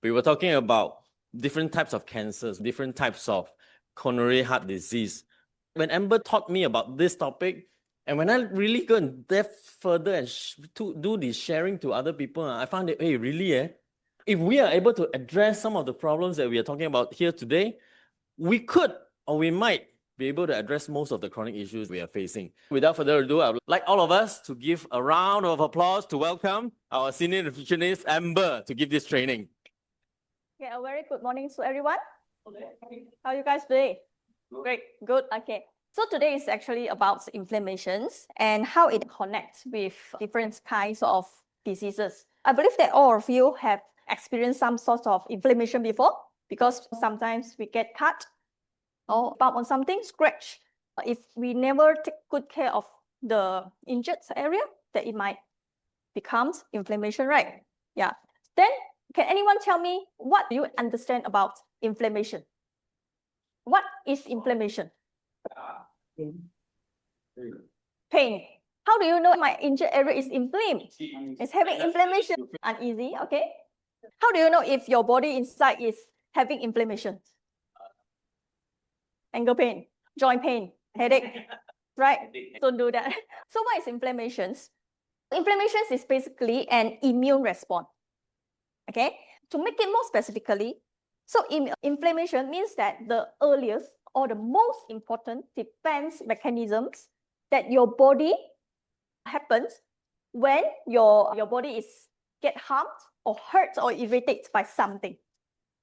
We were talking about different types of cancers, different types of coronary heart disease. When Amber taught me about this topic, and when I really go in depth further and to do the sharing to other people, I found that, hey, really, if we are able to address some of the problems that we are talking about here today, we could, or we might, be able to address most of the chronic issues we are facing. Without further ado, I would like all of us to give a round of applause to welcome our senior nutritionist, Amber, to give this training. Okay, a very good morning to everyone. How are you guys doing? Great, good, okay. So today is actually about inflammations and how it connects with different kinds of diseases. I believe that all of you have experienced some sort of inflammation before, because sometimes we get cut or bump on something, scratch. If we never take good care of the injured area, that it might become inflammation, right? Yeah. Then, can anyone tell me what do you understand about inflammation? What is inflammation? Pain. How do you know my injured area is inflamed? It's having inflammation. Uneasy, okay? How do you know if your body inside is having inflammation? Ankle pain, joint pain, headache, right? Don't do that. So what is inflammations? Inflammations is basically an immune response. Okay, to make it more specifically, so inflammation means that the earliest or the most important defense mechanisms that your body happens when your body is get harmed or hurt or irritated by something.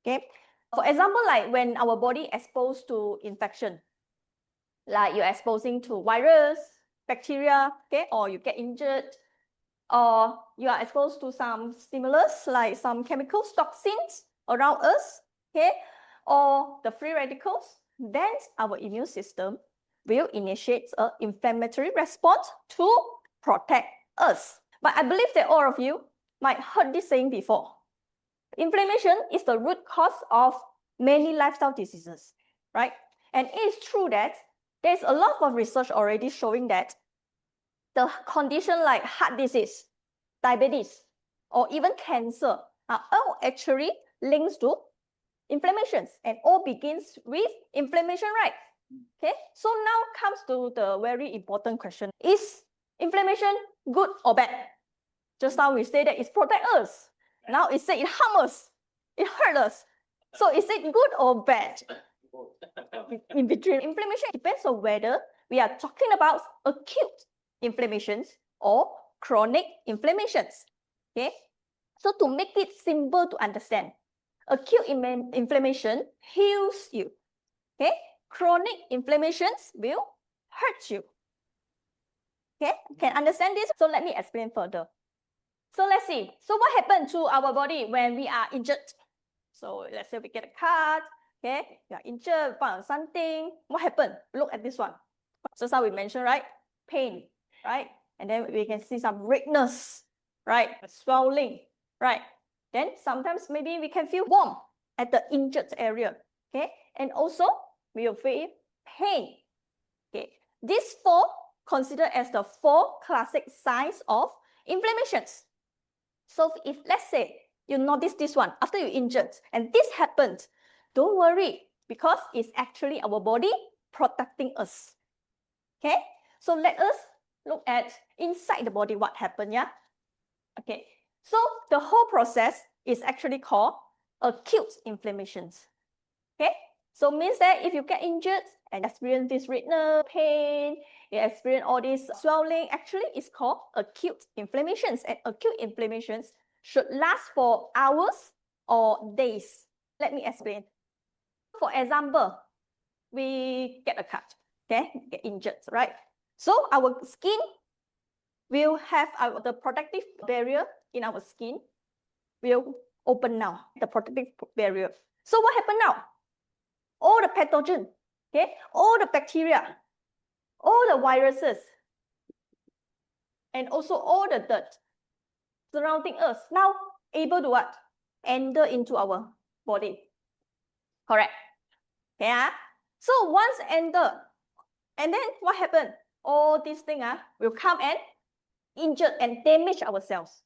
Okay, for example, like when our body exposed to infection, like you're exposing to virus, bacteria, okay, or you get injured, or you are exposed to some stimulus like some chemicals, toxins around us, okay, or the free radicals, then our immune system will initiate an inflammatory response to protect us. But I believe that all of you might have heard this saying before. Inflammation is the root cause of many lifestyle diseases, right? And it is true that there's a lot of research already showing that the condition like heart disease, diabetes, or even cancer are all actually links to inflammations, and all begins with inflammation, right? Okay, so now comes to the very important question. Is inflammation good or bad? Just now we say that it protects us. Now it says it harms us, it hurts us. So is it good or bad? In between, inflammation depends on whether we are talking about acute inflammations or chronic inflammations. Okay, so to make it simple to understand, acute inflammation heals you. Okay, chronic inflammations will hurt you. Okay, can understand this? So let me explain further. So let's see. So what happened to our body when we are injured? So let's say we get a cut. Okay, you are injured, found something. What happened? Look at this one. Just how we mentioned, right? Pain, right? And then we can see some redness, right? Swelling, right? Then sometimes maybe we can feel warm at the injured area, okay? And also we will feel pain, okay? These four considered as the four classic signs of inflammations. So if let's say you notice this one after you injured and this happened, don't worry, because it's actually our body protecting us, okay? So let us look at inside the body what happened, yeah? Okay, so the whole process is actually called acute inflammations. Okay, so means that if you get injured and experience this redness, pain, you experience all this swelling, actually it's called acute inflammations. And acute inflammations should last for hours or days. Let me explain. For example, we get a cut, okay, get injured, right? So our skin will have the protective barrier in our skin will open now, the protective barrier. So what happened now? All the pathogen, okay, all the bacteria, all the viruses, and also all the dirt surrounding us now able to what? Enter into our body. Correct. Yeah. So once enter, and then what happened? All these things will come and injure and damage our cells.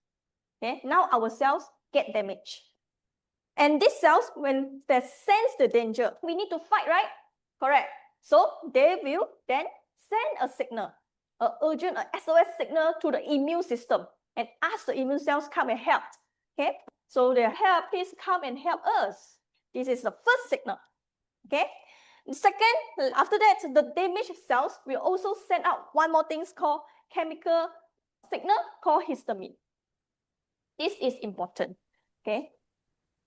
Okay, now our cells get damaged. And these cells, when they sense the danger, we need to fight, right? Correct. So they will then send a signal, an urgent, a SOS signal to the immune system and ask the immune cells come and help. Okay, so they help, please come and help us. This is the first signal. Okay. Second, after that, the damaged cells will also send out one more thing called chemical signal called histamine. This is important. Okay.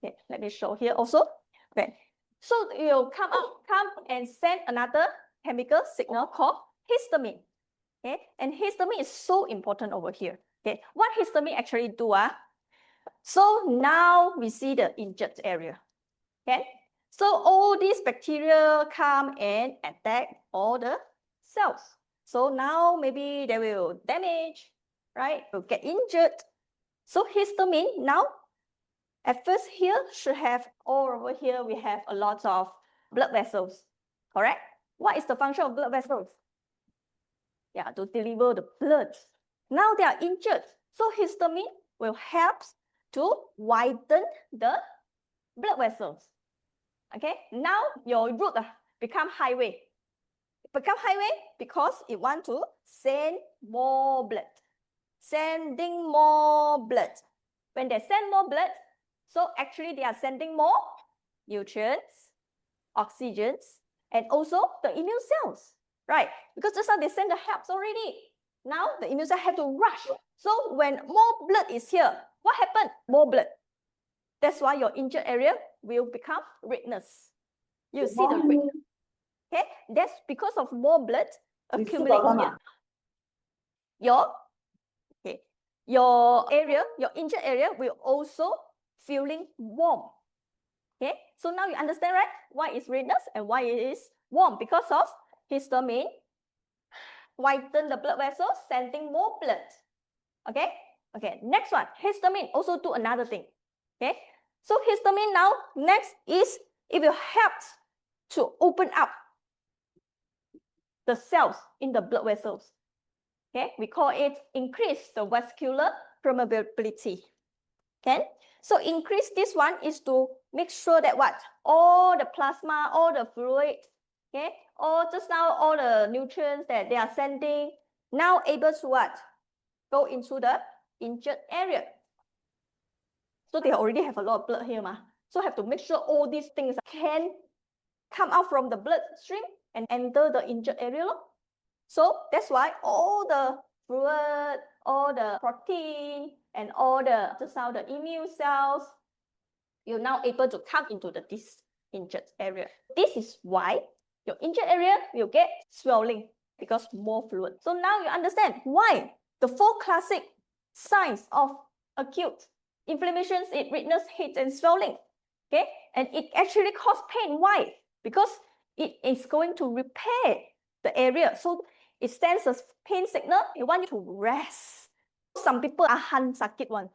Okay, let me show here also. Okay, so it will come and send another chemical signal called histamine. Okay, and histamine is so important over here. Okay, what histamine actually do? So now we see the injured area. Okay, so all these bacteria come and attack all the cells. So now maybe they will damage, right? Will get injured. So histamine now, at first here should have, all over here we have a lot of blood vessels, correct? What is the function of blood vessels? Yeah, to deliver the blood. Now they are injured. So histamine will help to widen the blood vessels. Okay, now your root become highway. Become highway because it want to send more blood. Sending more blood. When they send more blood, so actually they are sending more nutrients, oxygens, and also the immune cells, right? Because just now they send the helps already. Now the immune cells have to rush. So when more blood is here, what happened? More blood. That's why your injured area will become redness. You see the red. Okay, that's because of more blood accumulating here. Your area, your injured area will also feeling warm. Okay, so now you understand, right? Why is redness and why it is warm? Because of histamine widen the blood vessels, sending more blood. Okay, okay. Next one, histamine also do another thing. Okay, so histamine now next is it will help to open up the cells in the blood vessels. Okay, we call it increase the vascular permeability. Okay, so increase this one is to make sure that what? All the plasma, all the fluid, okay, or just now all the nutrients that they are sending, now able to what? Go into the injured area. So they already have a lot of blood here, so have to make sure all these things can come out from the bloodstream and enter the injured area. So that's why all the fluid, all the protein, and all the just now the immune cells, you're now able to come into the this injured area. This is why your injured area will get swelling because more fluid. So now you understand why the 4 classic signs of acute inflammations is redness, heat, and swelling. Okay, and it actually causes pain. Why? Because it is going to repair the area. So it sends a pain signal. It wants you to rest. Some people are sakit one.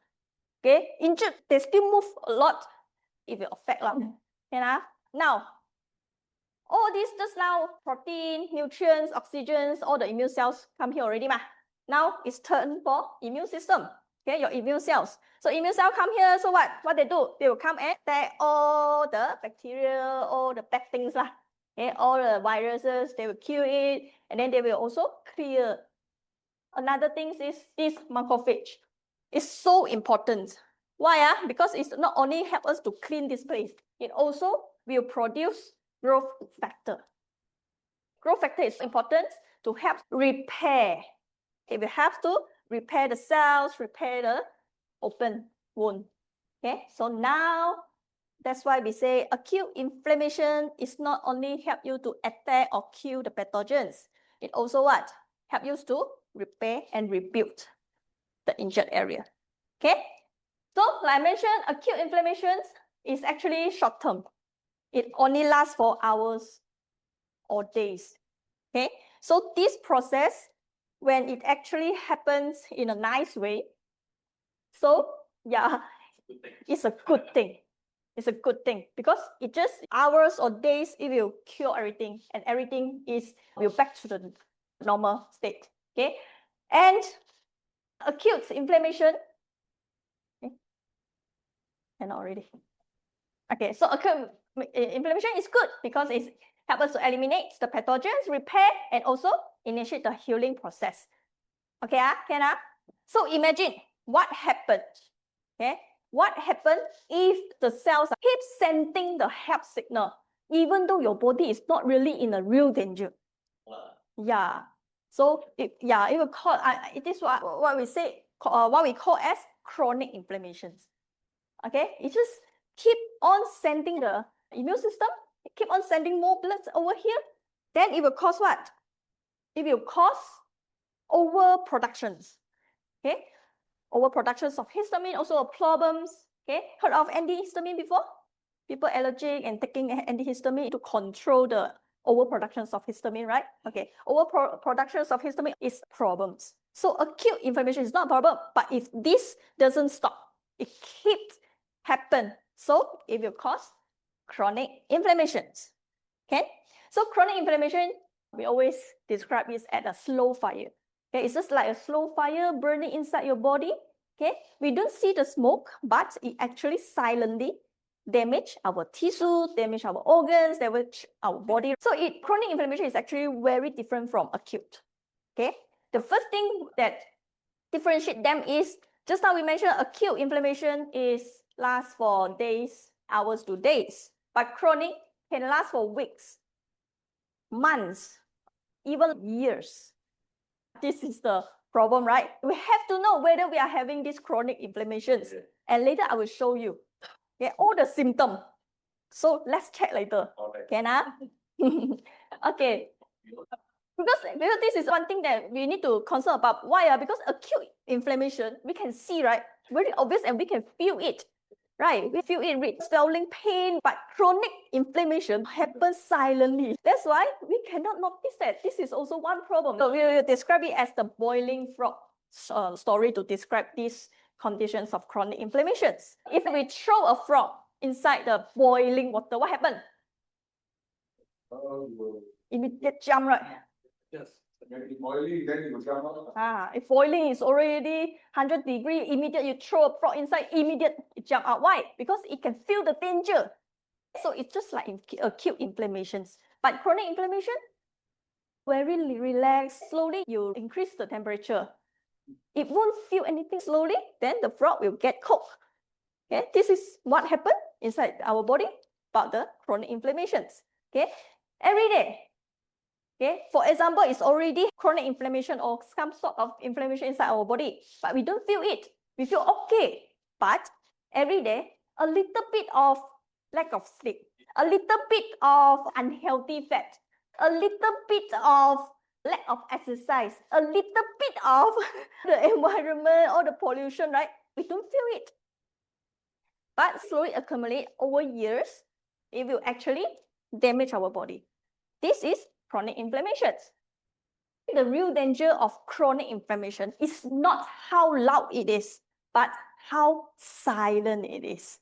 Okay, injured, they still move a lot. It will affect them. Now, all these just now, protein, nutrients, oxygens, all the immune cells come here already. Now it's turn for immune system. Okay, your immune cells. So immune cells come here, so what? What they do? They will come and attack all the bacteria, all the bad things. Okay, all the viruses, they will kill it, and then they will also clear. Another thing is this macrophage. It's so important. Why? Because it's not only help us to clean this place, it also will produce growth factor. Growth factor is important to help repair. It will have to repair the cells, repair the open wound. Okay, so now that's why we say acute inflammation is not only help you to attack or kill the pathogens, it also what? Help you to repair and rebuild the injured area. Okay, so like I mentioned, acute inflammations is actually short term. It only lasts for hours or days. Okay, so this process, when it actually happens in a nice way, so yeah, it's a good thing. It's a good thing because it just hours or days, it will cure everything and everything will back to the normal state. Okay, and acute inflammation, okay, and already. Okay, so acute inflammation is good because it helps us to eliminate the pathogens, repair, and also initiate the healing process. Okay, can So imagine what happened. Okay, what happened if the cells keep sending the help signal, even though your body is not really in a real danger? Yeah. So it will call it is what we say what we call as chronic inflammations. Okay, it just keep on sending the immune system, keep on sending more blood over here. Then it will cause what? It will cause overproductions. Okay, overproductions of histamine, also problems. Okay, heard of antihistamine before? People allergic and taking antihistamine to control the overproductions of histamine, right? Okay, overproductions of histamine is problems. So acute inflammation is not a problem, but if this doesn't stop, it keeps happen, so it will cause chronic inflammations. Okay, so chronic inflammation, we always describe it as a slow fire. Okay, it's just like a slow fire burning inside your body. Okay, we don't see the smoke, but it actually silently damage our tissue, damage our organs, damage our body. So chronic inflammation is actually very different from acute. Okay, the first thing that differentiate them is, just now we mentioned acute inflammation lasts for days, hours to days, but chronic can last for weeks, months, even years. This is the problem, right? We have to know whether we are having these chronic inflammations. And later I will show you all the symptoms. So let's check later. Can I? Okay. Because this is one thing that we need to concern about. Why? Because acute inflammation, we can see, right? Very obvious, and we can feel it. Right, we feel it with swelling pain, but chronic inflammation happens silently. That's why we cannot notice that. This is also one problem. So we will describe it as the boiling frog story to describe these conditions of chronic inflammations. If we throw a frog inside the boiling water, what happens? Immediate jump, right? Yes. If boiling, then it will jump out. If boiling is already 100 degrees, immediate you throw a frog inside, immediate it jump out. Why? Because it can feel the danger. So it's just like acute inflammations. But chronic inflammation, very relaxed, slowly you increase the temperature. It won't feel anything slowly, then the frog will get cooked. Okay, this is what happened inside our body about the chronic inflammations. Okay, every day. Okay, for example, it's already chronic inflammation or some sort of inflammation inside our body, but we don't feel it. We feel okay. But every day, a little bit of lack of sleep, a little bit of unhealthy fat, a little bit of lack of exercise, a little bit of the environment or the pollution, right? We don't feel it. But slowly accumulate over years, it will actually damage our body. This is chronic inflammations. The real danger of chronic inflammation is not how loud it is, but how silent it is.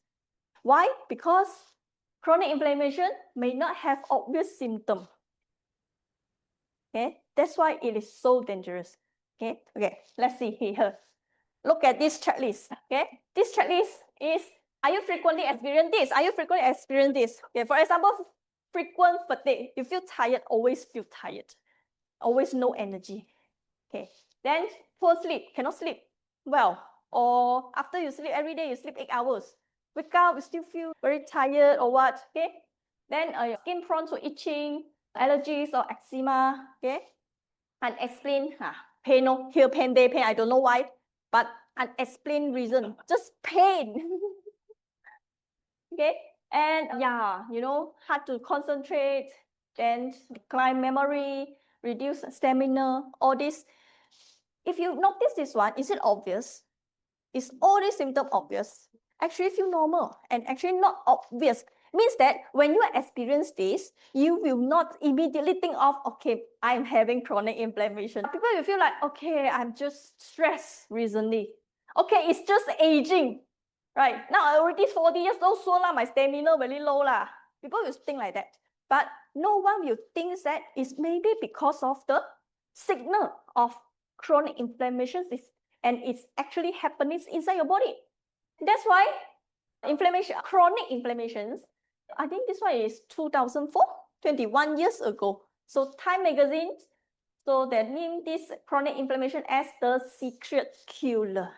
Why? Because chronic inflammation may not have obvious symptoms. Okay, that's why it is so dangerous. Okay, let's see here. Look at this checklist. Okay, this checklist is, are you frequently experience this? Are you frequently experience this? Okay, for example, frequent fatigue. You feel tired, always feel tired, always no energy. Okay, then poor sleep, cannot sleep well, or after you sleep every day, you sleep 8 hours. Wake up, you still feel very tired or what? Okay, then skin prone to itching, allergies or eczema. Okay, unexplained pain, here pain, there pain. I don't know why, but unexplained reason, just pain. Okay, and hard to concentrate, then decline memory, reduce stamina, all this. If you notice this one, is it obvious? Is all these symptoms obvious? Actually feel normal and actually not obvious. Means that when you experience this, you will not immediately think of, okay, I'm having chronic inflammation. People will feel like, okay, I'm just stressed recently. Okay, it's just aging. Right, now I already 40 years old, so my stamina very low. People will think like that. But no one will think that it's maybe because of the signal of chronic inflammation and it's actually happening inside your body. That's why Inflammation, chronic inflammations. I think this one is 2004, 21 years ago. So Time magazine, so they named this chronic inflammation as the secret killer.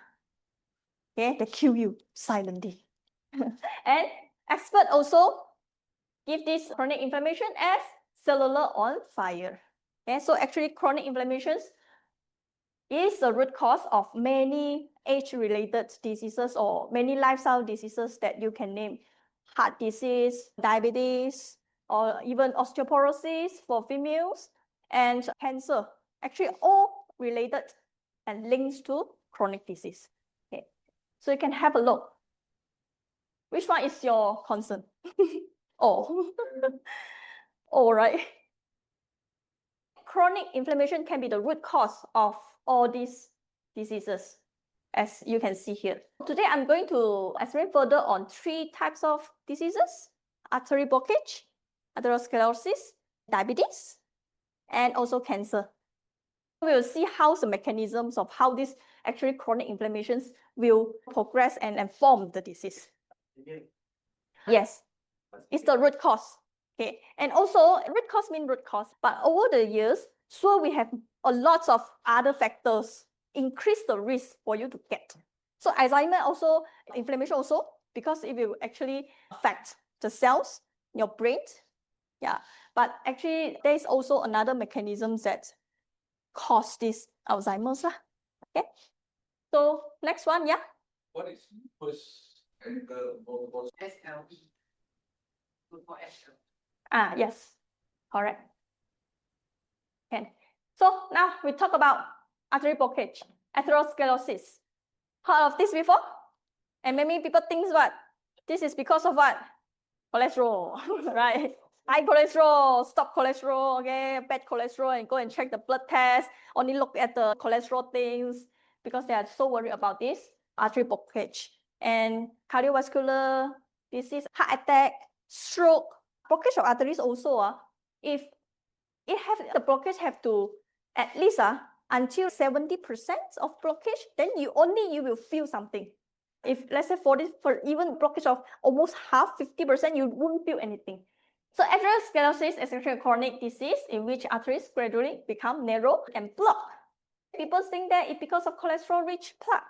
Okay, they kill you silently. And expert also give this chronic inflammation as cellular on fire. Okay, so actually chronic inflammations is the root cause of many age-related diseases or many lifestyle diseases that you can name. Heart disease, diabetes, or even osteoporosis for females, and cancer. Actually, all related and links to chronic disease. Okay, so you can have a look. Which one is your concern? Oh, all right. Chronic inflammation can be the root cause of all these diseases, as you can see here. Today, I'm going to explain further on 3 types of diseases: artery blockage, atherosclerosis, diabetes, and also cancer. We will see how the mechanisms of how these actually chronic inflammations will progress and form the disease. Yes, it's the root cause. Okay, and also root cause means root cause, but over the years, so we have a lot of other factors increase the risk for you to get. So Alzheimer also, inflammation also, because it will actually affect the cells in your brain. Yeah, but actually there's also another mechanism that cause this Alzheimer's. Okay, so next one, yeah. What is first anchor or SLE. Good for SLE. Yes, correct. Okay. So now we talk about artery blockage, atherosclerosis. Heard of this before? And many people think what? This is because of what? Cholesterol, right? High cholesterol, stop cholesterol, okay? Bad cholesterol, and go and check the blood test. Only look at the cholesterol things because they are so worried about this artery blockage. And cardiovascular disease, heart attack, stroke, blockage of arteries also. If it have the blockage have to at least until 70% of blockage, then you will feel something. If let's say for even blockage of almost half, 50%, you won't feel anything. So atherosclerosis is actually a chronic disease in which arteries gradually become narrow and blocked. People think that it's because of cholesterol-rich plaque.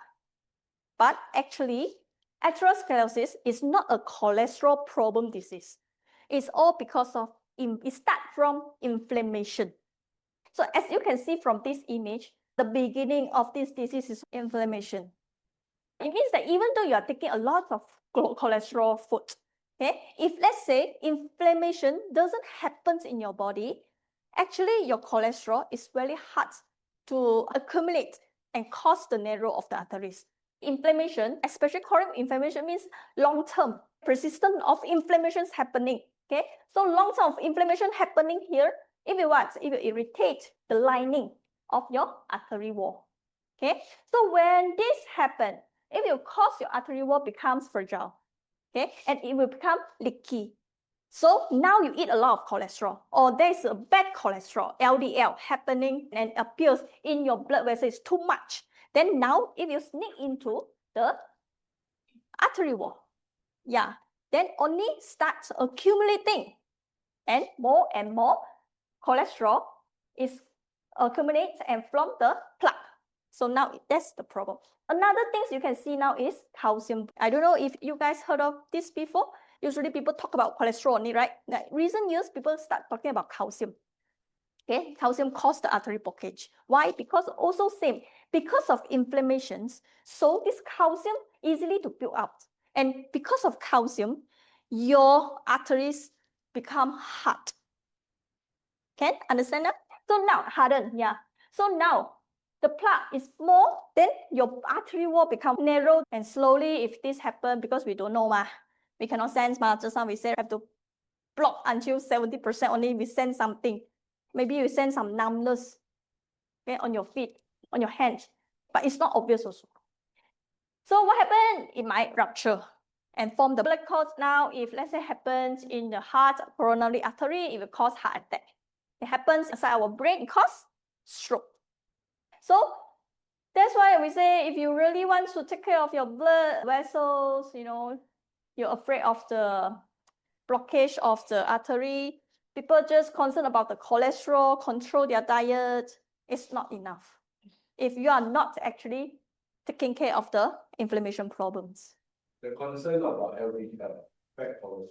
But actually, atherosclerosis is not a cholesterol problem disease. It's all because of, it starts from inflammation. So as you can see from this image, the beginning of this disease is inflammation. It means that even though you are taking a lot of cholesterol food, okay, if let's say inflammation doesn't happen in your body, actually your cholesterol is very hard to accumulate and cause the narrow of the arteries. Inflammation, especially chronic inflammation, means long-term persistence of inflammations happening. Okay, so long-term inflammation happening here, it will what? It will irritate the lining of your artery wall. Okay, so when this happens, it will cause your artery wall becomes fragile. Okay, and it will become leaky. So now you eat a lot of cholesterol, or there's a bad cholesterol, LDL, happening and appears in your blood vessels too much. Then now it will sneak into the artery wall. Yeah, then only starts accumulating, and more cholesterol is accumulates and from the plaque. So now that's the problem. Another thing you can see now is calcium. I don't know if you guys heard of this before. Usually people talk about cholesterol only, right? Like recent years, people start talking about calcium. Okay, calcium causes the artery blockage. Why? Because also same, because of inflammations, so this calcium easily to build up. And because of calcium, your arteries become hard. Can understand that? So now hardened, yeah. So now the plaque is more, then your artery wall become narrow, and slowly if this happen, because we don't know we cannot sense just now we say have to block until 70% only we sense something. Maybe you sense some numbness, okay, on your feet, on your hands, but it's not obvious also. So what happened? It might rupture and form the blood clots. Now, if let's say happens in the heart, coronary artery, it will cause heart attack. It happens inside our brain, it causes stroke. So that's why we say if you really want to take care of your blood vessels, You're afraid of the blockage of the artery. People just concerned about the cholesterol, control their diet. It's not enough if you are not actually taking care of the inflammation problems. The concern about LDL, fat cholesterol.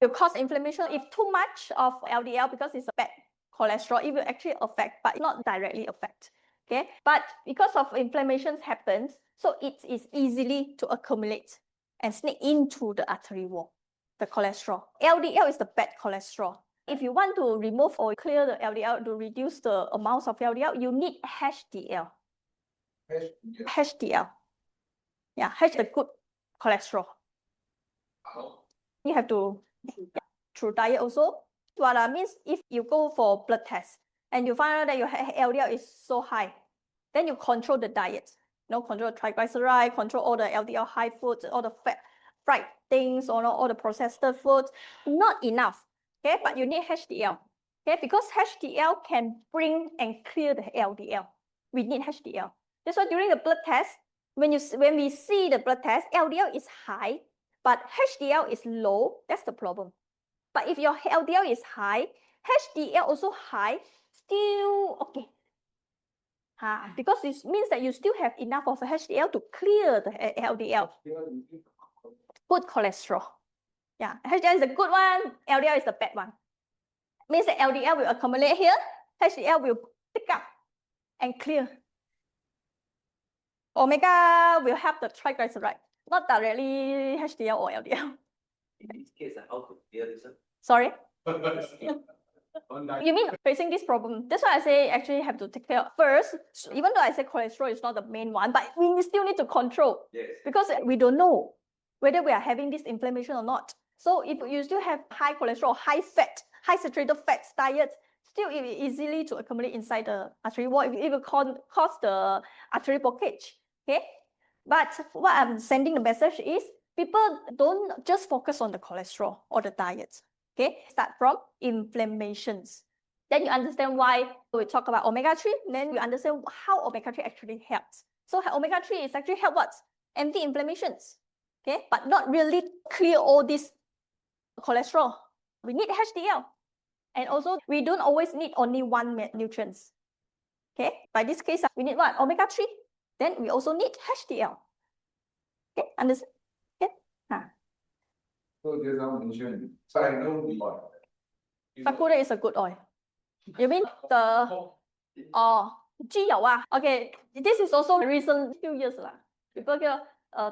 It will cause inflammation if too much of LDL, because it's a bad cholesterol, it will actually affect, but not directly affect. Okay, but because of inflammations happens, so it is easily to accumulate and sneak into the artery wall, the cholesterol. LDL is the bad cholesterol. If you want to remove or clear the LDL, to reduce the amounts of LDL, you need HDL. HDL. Yeah, H the good cholesterol. You have to, through diet also. What means if you go for blood test and you find out that your LDL is so high, then you control the diet. Control triglyceride, control all the LDL high foods, all the fat, fried things, or all the processed foods. Not enough. Okay, but you need HDL. Okay, because HDL can bring and clear the LDL. We need HDL. That's why during the blood test, when we see the blood test, LDL is high, but HDL is low. That's the problem. But if your LDL is high, HDL also high, still okay. Because it means that you still have enough of HDL to clear the LDL. Good cholesterol. Yeah, HDL is a good one, LDL is the bad one. Means that LDL will accumulate here, HDL will pick up and clear. Omega will help the triglyceride, not directly HDL or LDL. In this case, how to clear this? Sorry? You mean facing this problem? That's why I say actually have to take care of first. Even though I say cholesterol is not the main one, but we still need to control. Yes. Because we don't know whether we are having this inflammation or not. So if you still have high cholesterol, high fat, high saturated fats diet, still it will easily to accumulate inside the artery wall. It will cause the artery blockage. Okay. But what I'm sending the message is people don't just focus on the cholesterol or the diet. Okay, start from inflammations. Then you understand why we talk about omega-3. Then you understand how omega-3 actually helps. So omega-3 is actually help what? Anti-inflammations. Okay, but not really clear all this cholesterol. We need HDL. And also, we don't always need only one nutrients. Okay, by this case, we need what? Omega-3. Then we also need HDL. Okay, understand? Okay. So just now mentioned, so I know the oil. Sakura is a good oil. You mean the G 油啊? Okay, this is also recent few years lah. People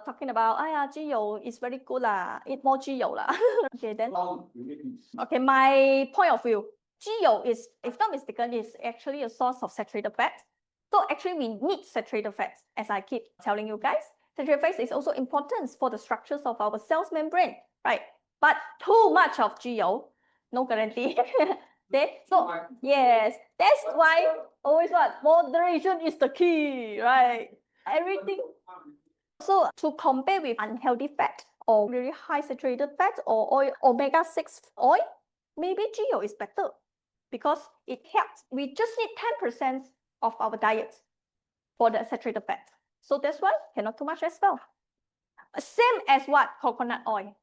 talking about, G 油 is very good lah. Eat more G 油 lah. Okay, then. Okay, my point of view, G 油 is, if not mistaken, is actually a source of saturated fat. So actually, we need saturated fats, as I keep telling you guys. Saturated fats is also important for the structures of our cells membrane, right? But too much of G 油, no guarantee. Okay, so yes, that's why always what? Moderation is the key, right? Everything. So to compare with unhealthy fat or very high saturated fat or oil, omega-6 oil, maybe GO is better because it helps. We just need 10% of our diet for the saturated fat. So that's why cannot too much as well. Same as what? Coconut oil.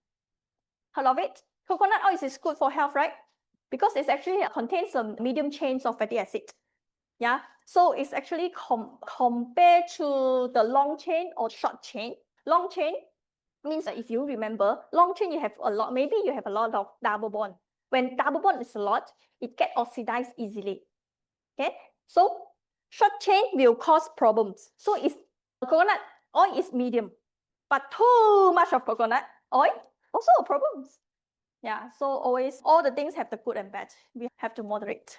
Heard of it? Coconut oil is good for health, right? Because it actually contains some medium chains of fatty acid. Yeah, so it's actually compared to the long chain or short chain. Long chain means that if you remember, long chain you have a lot, maybe you have a lot of double bond. When double bond is a lot, it gets oxidized easily. Okay, so short chain will cause problems. So if coconut oil is medium, but too much of coconut oil also a problem. Yeah, so always all the things have the good and bad. We have to moderate.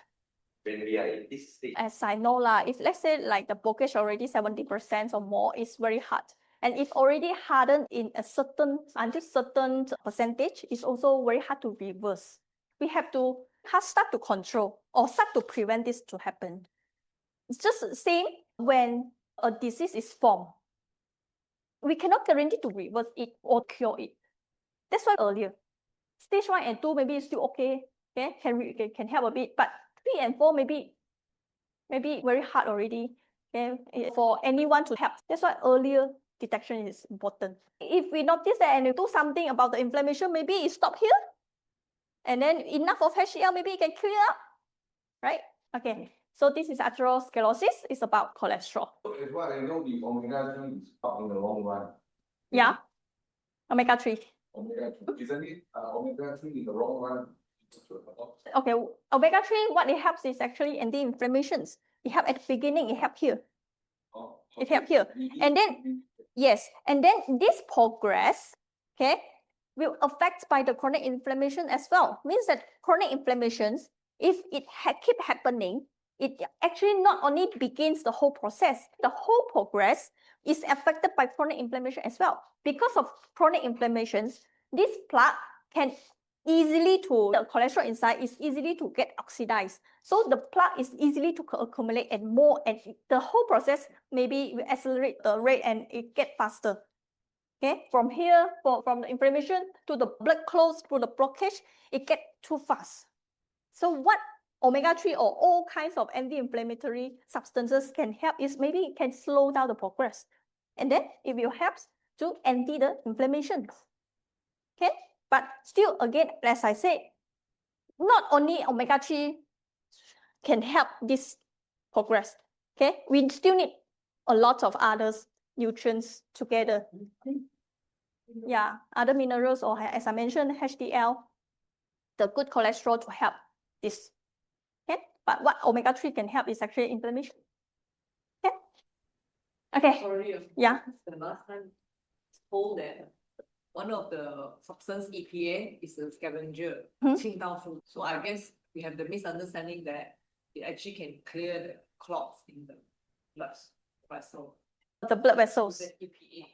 When we are in this stage, As I know lah, if let's say like the blockage already 70% or more, it's very hard. And if already hardened in a certain, until certain percentage, it's also very hard to reverse. We have to start to control or start to prevent this to happen. It's just the same when a disease is formed. We cannot guarantee to reverse it or cure it. That's why earlier. Stage 1 and 2 maybe it's still okay, can help a bit, but 3 and 4 maybe very hard already, okay, for anyone to help. That's why earlier detection is important. If we notice that and we do something about the inflammation, maybe it stop here, and then enough of HDL, maybe it can clear up, right? Okay, so this is atherosclerosis. It's about cholesterol. So as what I know, the omega-3 is not in the long run. Yeah, omega-3. Omega-3, isn't it? Omega-3 in the long run. Okay, omega-3, what it helps is actually anti-inflammations. It helps at the beginning, it helps here. Oh, It helps here. And then, yes, and then this progress, okay, will affect by the chronic inflammation as well. Means that chronic inflammations, if it keep happening, it actually not only begins the whole process, the whole progress is affected by chronic inflammation as well. Because of chronic inflammations, this plaque can easily to, the cholesterol inside is easily to get oxidized. So the plaque is easily to accumulate and more, and the whole process maybe will accelerate the rate and it get faster. Okay, from here, from the inflammation to the blood clots to the blockage, it get too fast. So what omega-3 or all kinds of anti-inflammatory substances can help is maybe it can slow down the progress. And then it will help to anti the inflammation. Okay, but still, again, as I said, not only omega-3 can help this progress. Okay, we still need a lot of other nutrients together. Yeah, other minerals, or as I mentioned, HDL, the good cholesterol to help this. Okay, but what omega-3 can help is actually inflammation. Okay. Okay. Sorry, Yeah. the last time told that one of the substance EPA is a scavenger, Hmm. 清道夫. So I guess we have the misunderstanding that it actually can clear the clots in the blood vessel. The blood vessels. The EPA.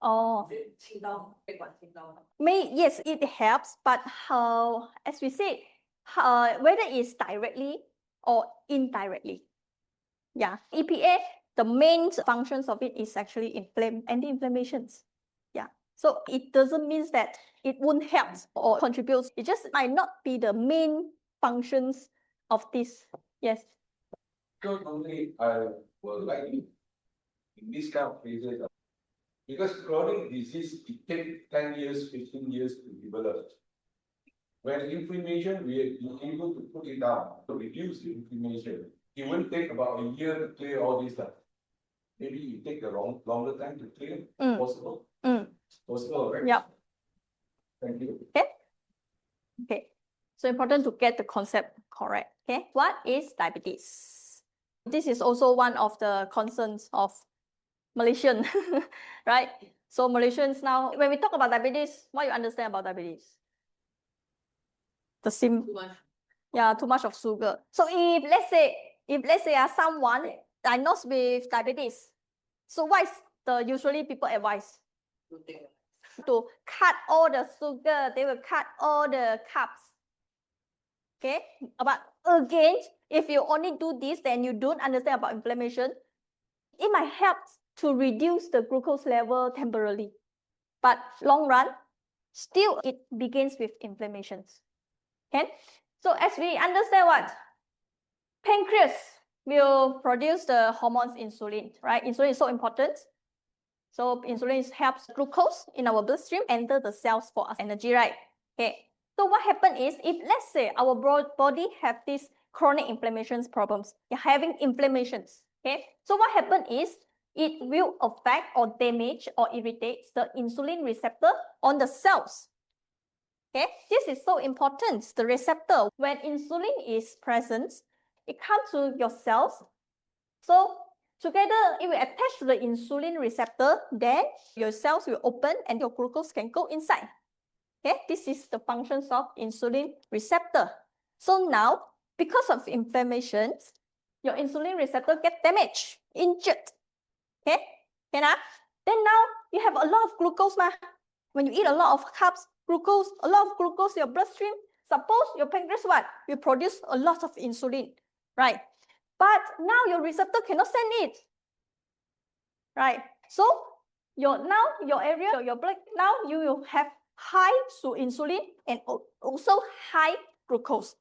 Oh, Is it 清道夫? 清道夫? yes, it helps, but as we said, whether it's directly or indirectly. Yeah, EPA, the main functions of it is actually anti-inflammations. Yeah, so it doesn't mean that it won't help or contribute. It just might not be the main functions of this. Yes. So only I will like you in this kind of cases, because chronic disease, it takes 10 years, 15 years to develop. When inflammation, we are able to put it down, to reduce the inflammation. It will take about a year to clear all this stuff. Maybe it take a longer time to clear. Possible? Possible, right? Yep. Thank you. Okay. Okay. So important to get the concept correct. Okay. What is diabetes? This is also one of the concerns of Malaysian, right? So Malaysians now, when we talk about diabetes, what you understand about diabetes? Too much. Yeah, too much of sugar. So if let's say someone diagnosed with diabetes, so what is the usually people advise? Don't take it. To cut all the sugar, they will cut all the carbs. Okay, but again, if you only do this, then you don't understand about inflammation. It might help to reduce the glucose level temporarily, but long run, still it begins with inflammations. Okay, so as we understand what pancreas will produce the hormones insulin, right? Insulin is so important. So insulin helps glucose in our bloodstream enter the cells for us energy, right? Okay. So what happens is, if let's say our body have these chronic inflammations problems, you're having inflammations. Okay. So what happens is it will affect or damage or irritates the insulin receptor on the cells. Okay. This is so important. The receptor, when insulin is present, it comes to your cells. So together, it will attach to the insulin receptor, then your cells will open and your glucose can go inside. Okay, this is the functions of insulin receptor. So now, because of inflammations, your insulin receptor get damaged, injured. Okay, then now you have a lot of glucose. When you eat a lot of carbs, glucose, a lot of glucose in your bloodstream, suppose your pancreas what? Will produce a lot of insulin, right? But now your receptor cannot send it, right? So your area, your blood, now you will have high insulin and also high glucose.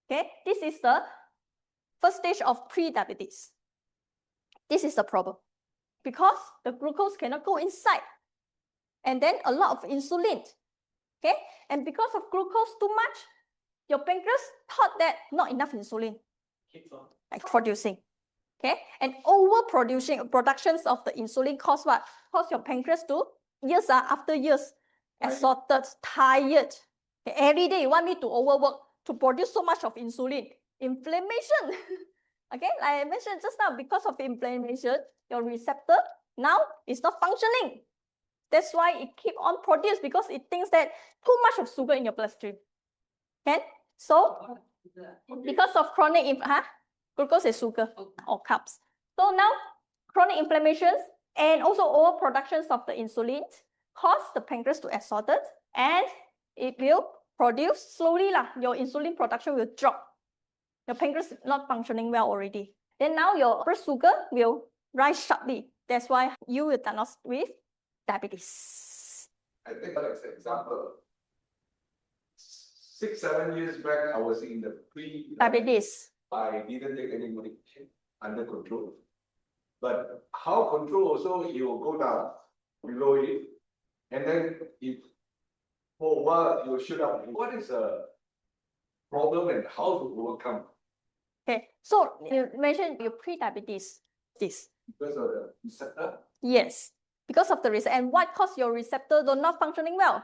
Okay, this is the first stage of pre-diabetes. This is the problem. because the glucose cannot go inside. And then a lot of insulin. Okay, and because of glucose too much, your pancreas thought that not enough insulin like producing. Okay, and productions of the insulin cause what? Cause your pancreas to years after years exhausted, tired. Okay, every day you want me to overwork to produce so much of insulin. Inflammation. Okay, like I mentioned just now, because of inflammation, your receptor now is not functioning. That's why it keep on produce, because it thinks that too much of sugar in your bloodstream. Okay, so because of chronic glucose is sugar or carbs. So now chronic inflammations and also overproductions of the insulin cause the pancreas to exhausted, and it will produce slowly your insulin production will drop. Your pancreas is not functioning well already. Then now your blood sugar will rise sharply. That's why you will diagnosed with diabetes. I take that as an example. 6-7 years back, I was in the Diabetes. I didn't take any medication, under control. But how control also, you will go down below it, and then if for a while you will shoot up. What is a problem and how to overcome? Okay, so you mentioned your pre-diabetes. This. Because of the receptor? Yes, because of the receptor. And what caused your receptor to not functioning well?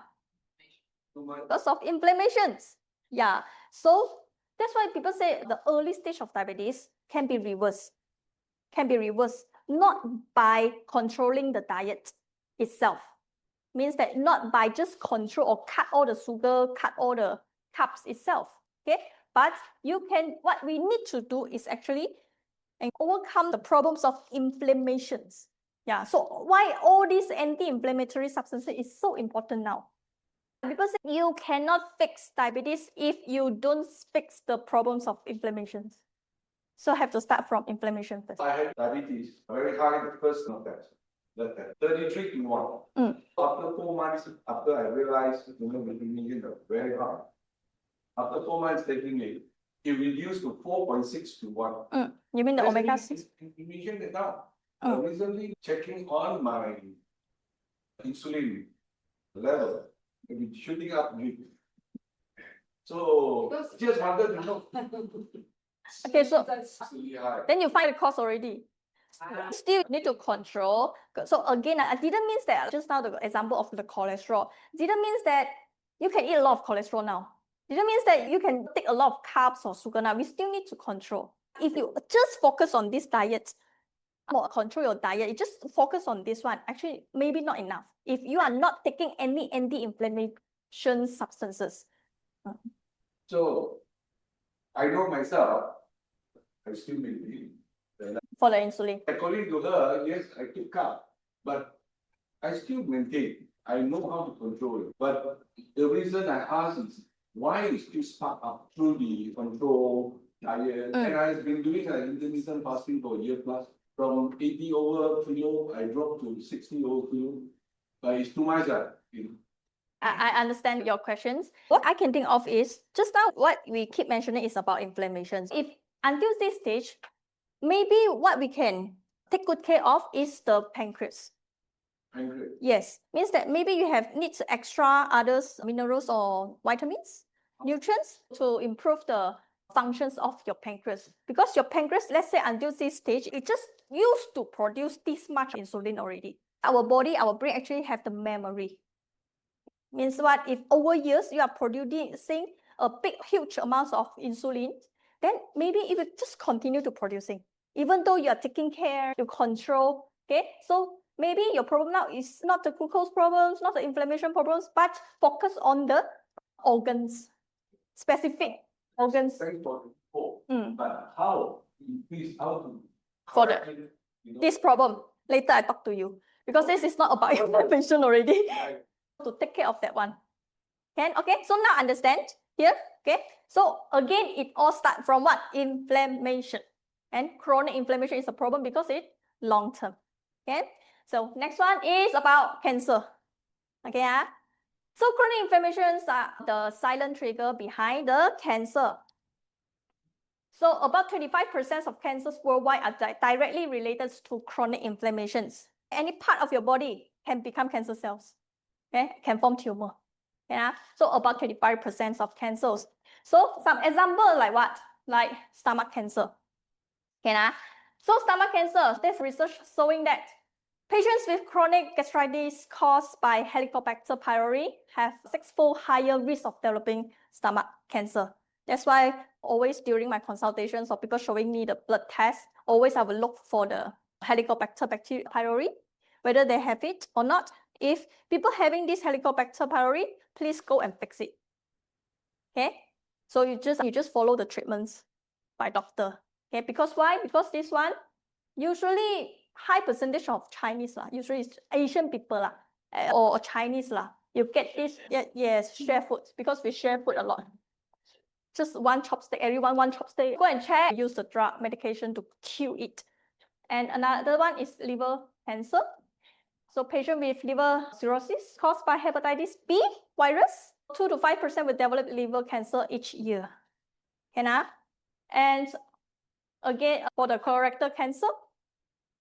Too much. Because of inflammations. Yeah, so that's why people say the early stage of diabetes can be reversed. Can be reversed, not by controlling the diet itself. Means that not by just control or cut all the sugar, cut all the carbs itself. Okay, but you can, what we need to do is actually overcome the problems of inflammations. Yeah, so why all these anti-inflammatory substances is so important now? People say you cannot fix diabetes if you don't fix the problems of inflammations. So I have to start from inflammation first. I had diabetes, very high first test. Blood test, 33 in 1. After 4 months, after I realized the inflammation was very high. After 4 months taking it reduced to 4.6 to 1. You mean the omega 6? Inflammation is down. Recently checking on my insulin level, it's shooting up. So just wanted to know. Okay, so Really high. then you find the cause already. Still need to control. So again, it didn't mean that just now the example of the cholesterol didn't mean that you can eat a lot of cholesterol now. Didn't mean that you can take a lot of carbs or sugar now. We still need to control. If you just focus on this diet, or control your diet, you just focus on this one. Actually, maybe not enough. If you are not taking any anti-inflammation substances. So I know myself, I still maintain. For the insulin. According to her, yes, I took carb, but I still maintain. I know how to control it. But the reason I ask is why is still spark up through the control diet? And I've been doing intermittent fasting for a year plus. From 80 over kilo, I dropped to 60 over kilo. But it's too much. I understand your questions. What I can think of is, just now what we keep mentioning is about inflammations. If until this stage, maybe what we can take good care of is the pancreas. Pancreas? Yes, means that maybe you have needs extra others minerals or vitamins, nutrients to improve the functions of your pancreas. Because your pancreas, let's say until this stage, it just used to produce this much insulin already. Our body, our brain actually have the memory. Means what? If over years you are producing a big, huge amounts of insulin, then maybe it will just continue to producing. Even though you are taking care, you control, okay? So maybe your problem now is not the glucose problems, not the inflammation problems, but focus on the organs, specific organs. Thanks for the info. But how increase, how to For the, this problem, later I talk to you. Because this is not about inflammation already. To take care of that one. Okay, so now understand here. Okay, so again, it all starts from what? Inflammation. And chronic inflammation is a problem because it's long term. Okay, so next one is about cancer. Okay, so chronic inflammations are the silent trigger behind the cancer. So about 25% of cancers worldwide are directly related to chronic inflammations. Any part of your body can become cancer cells, okay? Can form tumor. Yeah. So about 25% of cancers. So some example like what? Like stomach cancer. Okay, so stomach cancer, there's research showing that patients with chronic gastritis caused by Helicobacter pylori have 6-fold higher risk of developing stomach cancer. That's why always during my consultations or people showing me the blood test, always I will look for the Helicobacter pylori, whether they have it or not. If people having this Helicobacter pylori, please go and fix it. Okay, so you just follow the treatments by doctor. Okay, because why? Because this one usually high percentage of Chinese usually it's Asian people or Chinese you get this yes share food because we share food a lot. Just one chopstick, everyone one chopstick. Go and check. Use the drug medication to kill it. And another one is liver cancer. So patient with liver cirrhosis caused by hepatitis B virus, 2 to 5% will develop liver cancer each year. Okay, and again, for the colorectal cancer,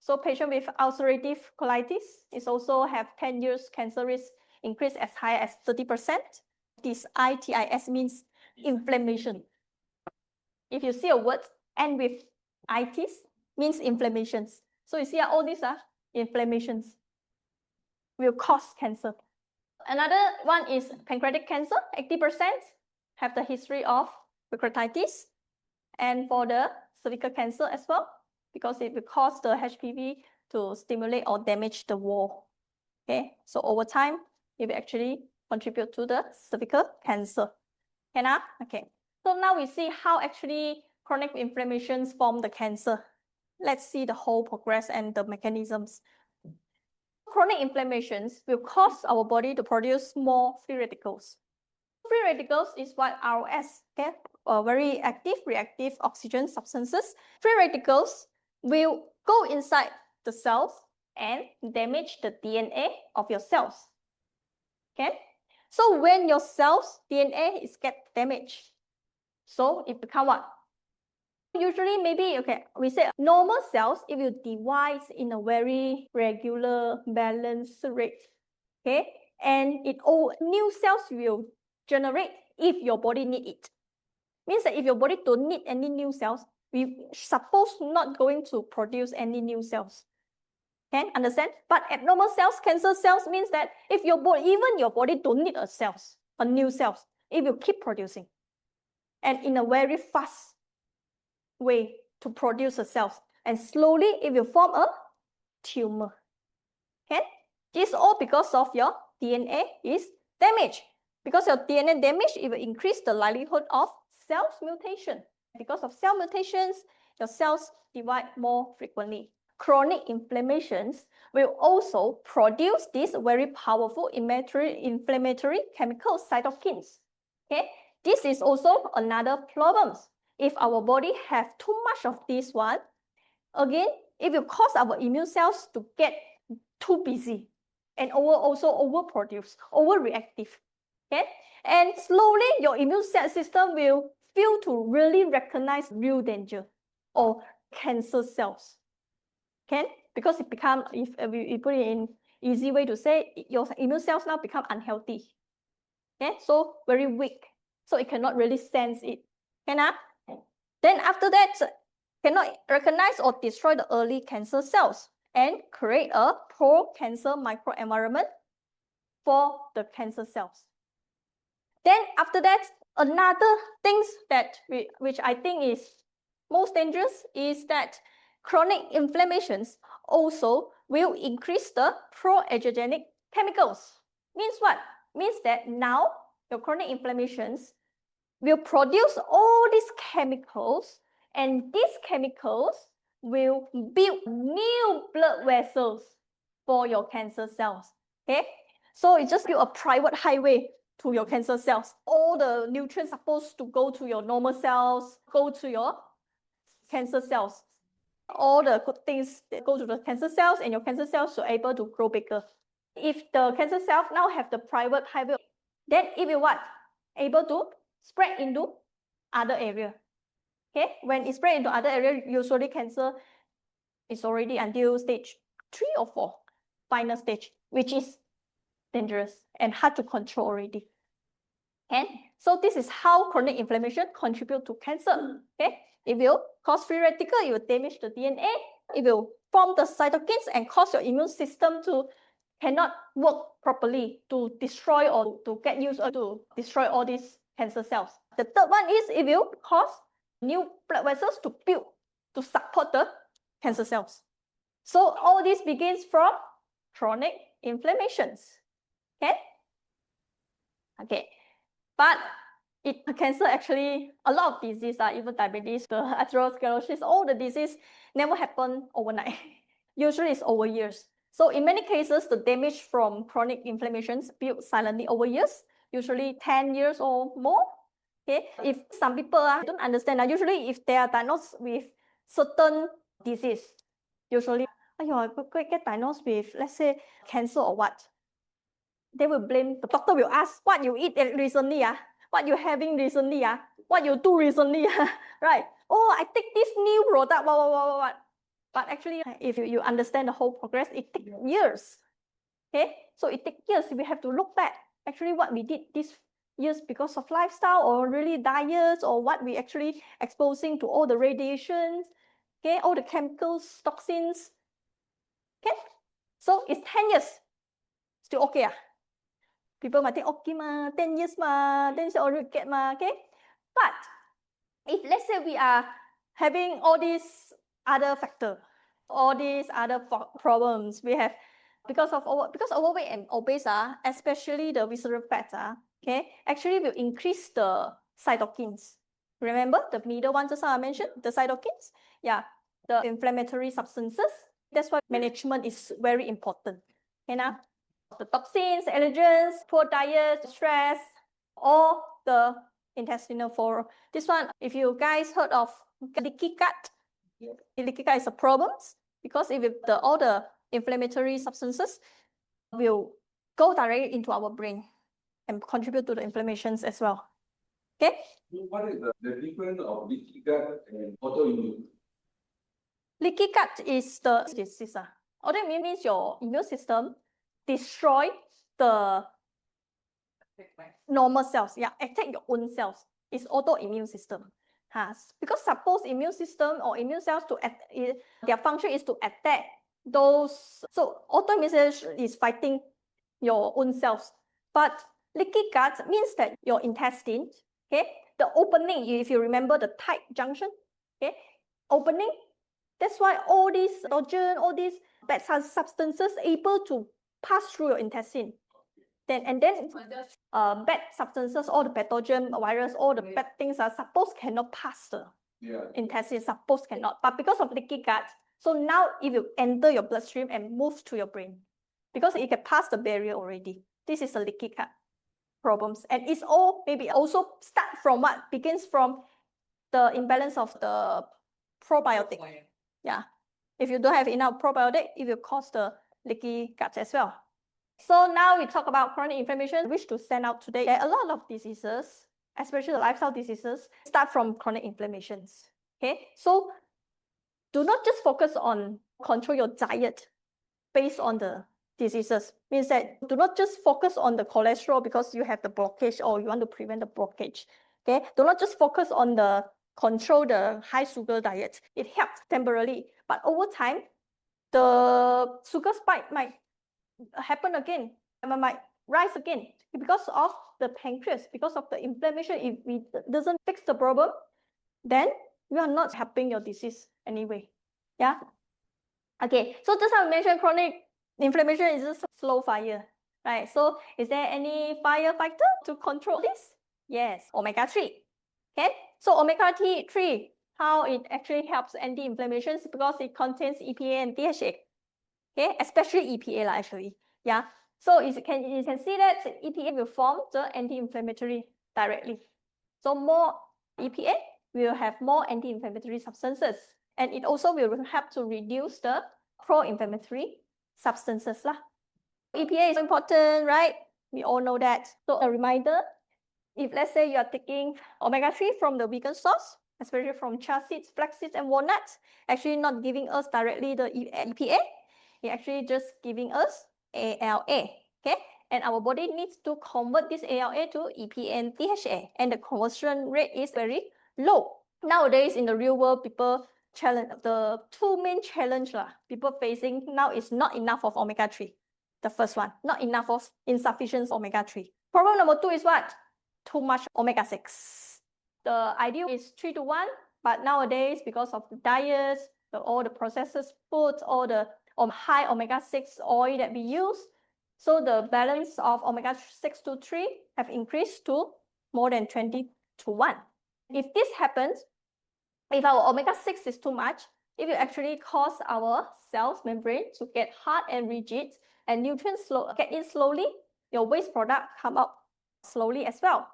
so patient with ulcerative colitis is also have 10 years cancer risk increase as high as 30%. This ITIS means inflammation. If you see a word end with itis, means inflammations. So you see all these are inflammations will cause cancer. Another one is pancreatic cancer. 80% have the history of pancreatitis. And for the cervical cancer as well, because it will cause the HPV to stimulate or damage the wall. Okay, so over time, it will actually contribute to the cervical cancer. Okay, so now we see how actually chronic inflammations form the cancer. Let's see the whole progress and the mechanisms. Chronic inflammations will cause our body to produce more free radicals. Free radicals is what ROS, okay? Very active reactive oxygen substances. Free radicals will go inside the cells and damage the DNA of your cells. Okay? So when your cells DNA is get damaged, so it become what? Usually maybe, okay, we say normal cells, it will divide in a very regular balanced rate. Okay? And all new cells will generate if your body need it. Means that if your body don't need any new cells, we suppose not going to produce any new cells. Can understand? But abnormal cells, cancer cells means that if your body, even your body don't need a new cells, it will keep producing. And in a very fast way to produce the cells. And slowly it will form a tumor. Okay? This all because of your DNA is damaged. Because your DNA damage, it will increase the likelihood of cell mutation. Because of cell mutations, your cells divide more frequently. Chronic inflammations will also produce these very powerful inflammatory chemical cytokines. Okay, this is also another problem. If our body have too much of this one, again, it will cause our immune cells to get too busy and also overproduce, overreactive. Okay, and slowly your immune cell system will fail to really recognize real danger or cancer cells. Okay, because it become, if we put it in easy way to say, your immune cells now become unhealthy. Okay, so very weak, so it cannot really sense it. Okay, then after that, cannot recognize or destroy the early cancer cells and create a pro-cancer microenvironment for the cancer cells. Then after that, another things that which I think is most dangerous is that chronic inflammations also will increase the pro-angiogenic chemicals. Means what? Means that now your chronic inflammations will produce all these chemicals, and these chemicals will build new blood vessels for your cancer cells. Okay, so it just build a private highway to your cancer cells. All the nutrients supposed to go to your normal cells, go to your cancer cells. All the good things that go to the cancer cells, and your cancer cells are able to grow bigger. If the cancer cells now have the private highway, then it will what? Able to spread into other area. Okay, when it spread into other areas, usually cancer is already until stage 3 or 4, final stage, which is dangerous and hard to control already. Okay, so this is how chronic inflammation contribute to cancer. Okay, it will cause free radical, it will damage the DNA, it will form the cytokines and cause your immune system to cannot work properly to destroy or to get used or to destroy all these cancer cells. The third one is it will cause new blood vessels to build to support the cancer cells. So all this begins from chronic inflammations. Okay? Okay. But cancer actually, a lot of disease, even diabetes, the atherosclerosis, all the disease never happen overnight. Usually it's over years. So in many cases, the damage from chronic inflammations build silently over years, usually 10 years or more. Okay, if some people don't understand, usually if they are diagnosed with certain disease, usually, I get diagnosed with, let's say, cancer or what, they will blame, the doctor will ask what you eat recently, what you having recently, what you do recently, right? Oh, I take this new product, what. But actually, if you understand the whole progress, it takes years. Okay, so it takes years. We have to look back. Actually, what we did this years because of lifestyle or really diets or what we actually exposing to all the radiations, okay, all the chemicals, toxins. Okay, so it's 10 years. Still okay. People might think, okay, 10 years, 10 years already get, okay? But if let's say we are having all these other factors, all these other problems we have because overweight and obese, especially the visceral fats, okay, actually will increase the cytokines. Remember the middle one just I mentioned, the cytokines? Yeah, the inflammatory substances. That's why management is very important. Okay, now? The toxins, allergens, poor diet, stress, or the intestinal flora. This one, if you guys heard of leaky gut, leaky gut is a problem because if all the inflammatory substances will go directly into our brain and contribute to the inflammations as well. Okay? What is the difference of leaky gut and autoimmune? Leaky gut is the disease. Autoimmune means your immune system destroy the normal cells. Yeah, attack your own cells. It's autoimmune system. Because suppose immune system or immune cells their function is to attack those. So autoimmune is fighting your own cells. But leaky gut means that your intestine, okay, the opening, if you remember the tight junction, okay, opening. That's why all these pathogen, all these bad substances able to pass through your intestine. Then bad substances, all the pathogen, virus, all the bad things are supposed cannot pass the intestine, supposed cannot. But because of leaky gut, so now it will enter your bloodstream and move to your brain because it can pass the barrier already. This is a leaky gut problems. And it's all maybe also start from what begins from the imbalance of the probiotic. Yeah. If you don't have enough probiotic, it will cause the leaky gut as well. So now we talk about chronic inflammation, which to send out today. A lot of diseases, especially the lifestyle diseases, start from chronic inflammations. Okay, so do not just focus on control your diet based on the diseases. Means that do not just focus on the cholesterol because you have the blockage or you want to prevent the blockage. Okay, do not just focus on the control the high sugar diet. It helps temporarily, but over time, the sugar spike might happen again, might rise again because of the pancreas, because of the inflammation. If it doesn't fix the problem, then you are not helping your disease anyway. Yeah. Okay. So just I mentioned, chronic inflammation is a slow fire, right? So is there any firefighter to control this? Yes, omega-3. Okay. So omega-3, how it actually helps anti-inflammations because it contains EPA and DHA. Okay, especially EPA actually. Yeah. So you can see that EPA will form the anti-inflammatory directly. So more EPA will have more anti-inflammatory substances, and it also will help to reduce the pro-inflammatory substances. EPA is important, right? We all know that. So a reminder, if let's say you are taking omega-3 from the vegan source, especially from chia seeds, flax seeds, and walnuts, actually not giving us directly the EPA. It actually just giving us ALA. Okay, and our body needs to convert this ALA to EPA and DHA, and the conversion rate is very low. Nowadays, in the real world, people challenge the two main challenge people facing now is not enough of omega-3. The first one, not enough of insufficient omega-3. Problem number 2 is what? Too much omega-6. The ideal is 3:1, but nowadays, because of the diets, all the processed foods, all the high omega-6 oil that we use, so the balance of omega-6 to 3 have increased to more than 20:1. If this happens, if our omega-6 is too much, it will actually cause our cells membrane to get hard and rigid, and nutrients get in slowly. Your waste product come out slowly as well.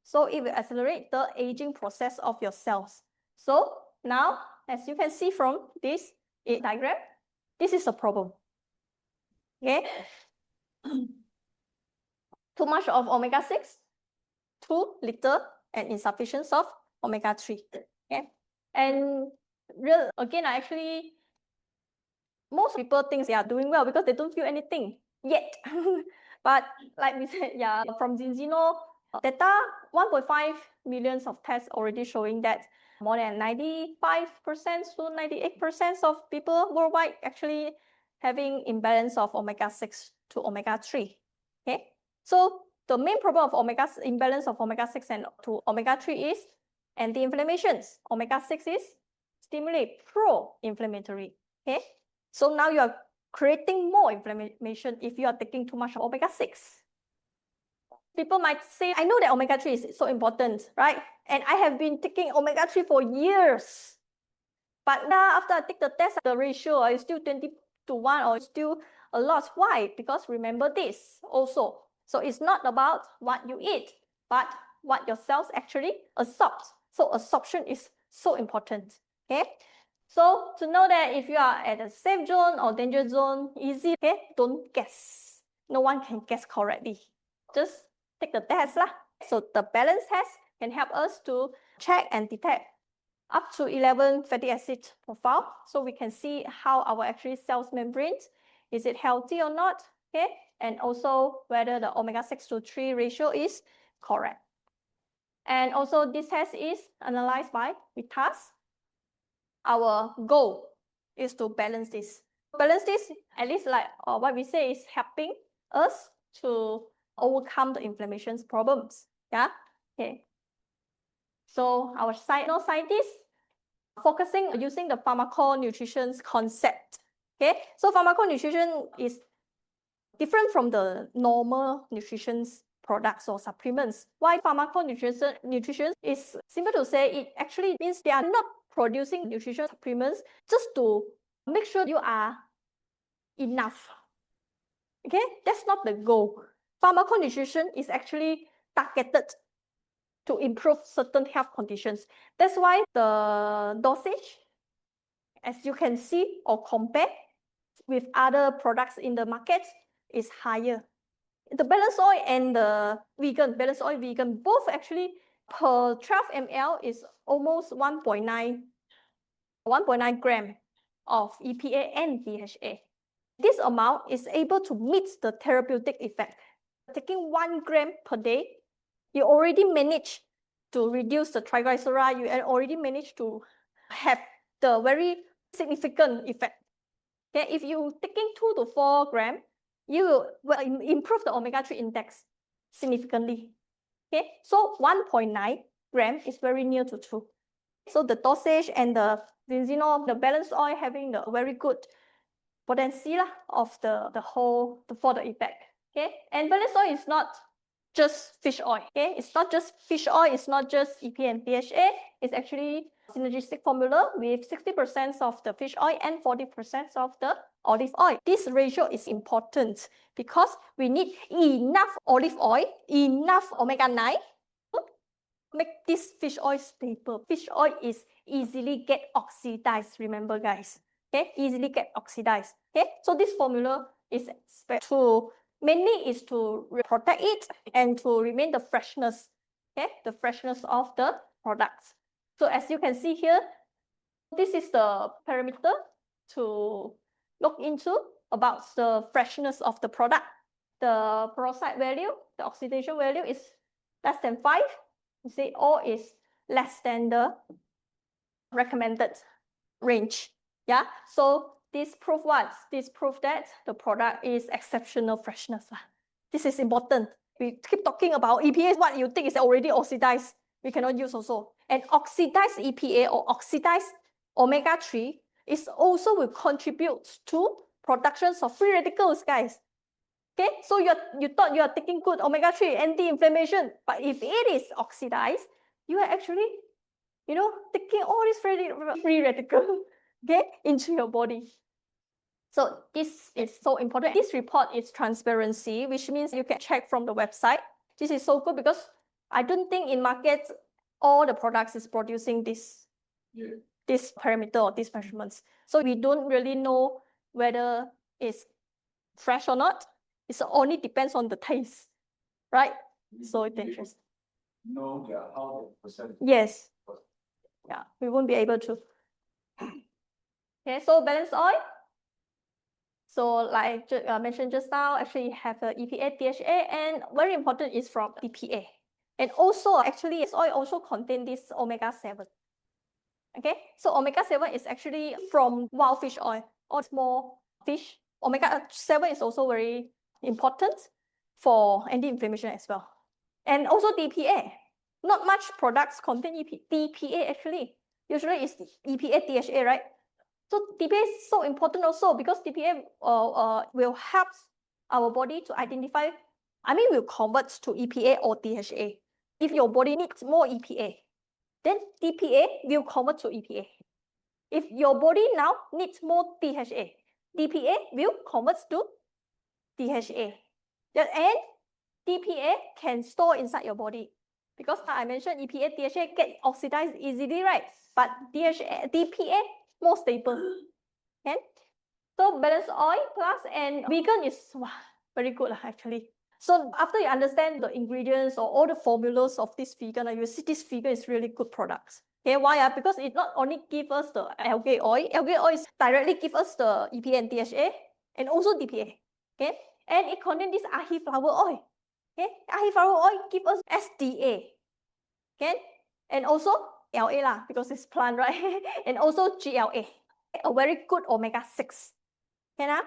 So it will accelerate the aging process of your cells. So now, as you can see from this diagram, this is a problem. Okay. Too much of omega-6, too little and insufficiency of omega-3. Okay. And actually, most people think they are doing well because they don't feel anything yet. But like we said, from Zinzino data, 1.5 million of tests already showing that more than 95% to 98% of people worldwide actually having imbalance of omega-6 to omega-3. Okay, so the main problem of imbalance of omega-6 and to omega-3 is anti-inflammations. Omega-6 is stimulate pro-inflammatory. Okay, so now you are creating more inflammation if you are taking too much of omega-6. People might say, I know that omega-3 is so important, right? And I have been taking omega-3 for years. But now after I take the test, the ratio is still 20:1 or still a lot. Why? Because remember this also. So it's not about what you eat, but what your cells actually absorb. So absorption is so important. Okay. So to know that if you are at a safe zone or danger zone, easy, okay, don't guess. No one can guess correctly. Just take the test lah. So the balance test can help us to check and detect up to 11 fatty acid profile. So we can see how our actually cells membranes, is it healthy or not, okay? And also whether the omega-6 to 3 ratio is correct. And also this test is analyzed by VITAS. Our goal is to balance this. Balance this, at least like what we say, is helping us to overcome the inflammation problems. Yeah. Okay. So our scientists focusing using the pharmaconutrition concept. Okay. So pharmaconutrition is different from the normal nutrition products or supplements. Why pharmaconutrition is simple to say, it actually means they are not producing nutrition supplements just to make sure you are enough. Okay, that's not the goal. Pharmaconutrition is actually targeted to improve certain health conditions. That's why the dosage, as you can see or compare with other products in the market, is higher. The BalanceOil and the BalanceOil vegan, both actually per 12 ml is almost 1.9 gram of EPA and DHA. This amount is able to meet the therapeutic effect. Taking 1 gram per day, you already manage to reduce the triglyceride. You already manage to have the very significant effect. Okay, if you taking 2 to 4 grams, you will improve the omega-3 index significantly. Okay, so 1.9 gram is very near to 2. So the dosage and the Zinzino, the BalanceOil having the very good potency of the whole for the effect. Okay, and BalanceOil is not just fish oil. Okay, it's not just fish oil. It's not just EPA and DHA. It's actually synergistic formula with 60% of the fish oil and 40% of the olive oil. This ratio is important because we need enough olive oil, enough omega-9 to make this fish oil stable. Fish oil is easily get oxidized, remember guys. Okay, easily get oxidized. Okay, so this formula is mainly is to protect it and to remain the freshness. Okay, the freshness of the products. So as you can see here, this is the parameter to look into about the freshness of the product. The peroxide value, the oxidation value is less than 5. You see, or is less than the recommended range. Yeah, so this proof what? This proof that the product is exceptional freshness. This is important. We keep talking about EPA, what you think is already oxidized. We cannot use also. And oxidized EPA or oxidized omega-3 is also will contribute to productions of free radicals, guys. Okay, so you thought you are taking good omega-3 anti-inflammation, but if it is oxidized, you are actually, taking all these free radical, okay, into your body. So this is so important. This report is transparency, which means you can check from the website. This is so good because I don't think in market all the products is producing this parameter or these measurements. So we don't really know whether it's fresh or not. It only depends on the taste, right? So it's interesting. No, yeah, how the percent. Yes. Yeah, we won't be able to. Okay, so balance oil. So like I mentioned just now, actually have the EPA, DHA, and very important is from DPA. And also actually this oil also contain this omega-7. Okay, so omega-7 is actually from wild fish oil or small fish. Omega-7 is also very important for anti-inflammation as well. And also DPA. Not much products contain DPA actually. Usually it's EPA, DHA, right? So DPA is so important also because DPA will help our body to identify, will convert to EPA or DHA. If your body needs more EPA, then DPA will convert to EPA. If your body now needs more DHA, DPA will convert to DHA. And DPA can store inside your body. Because I mentioned EPA, DHA get oxidized easily, right? But DPA more stable. Okay? So balance oil plus and vegan is very good actually. So after you understand the ingredients or all the formulas of this vegan, you see this vegan is really good products. Okay, why? Because it not only gives us the algae oil is directly give us the EPA and DHA and also DPA. Okay, and it contains this ahi flower oil. Okay, ahi flower oil give us SDA. Okay, and also LA lah, because it's plant, right? And also GLA, a very good omega-6. Okay,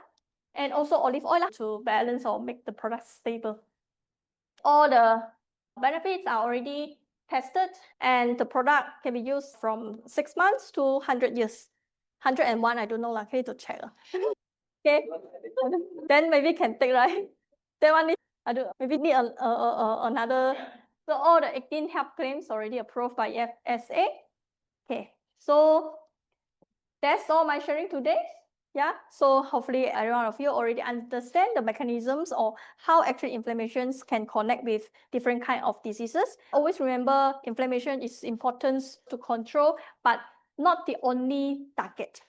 and also olive oil to balance or make the product stable. All the benefits are already tested, and the product can be used from 6 months to 100 years. 101, I don't know, okay, to check. Okay, then maybe can take, right? That one, I don't, maybe need another. So all the 18 health claims already approved by FSA. Okay, so that's all my sharing today. Yeah, so hopefully every one of you already understand the mechanisms or how actually inflammations can connect with different kind of diseases. Always remember inflammation is important to control, but not the only target.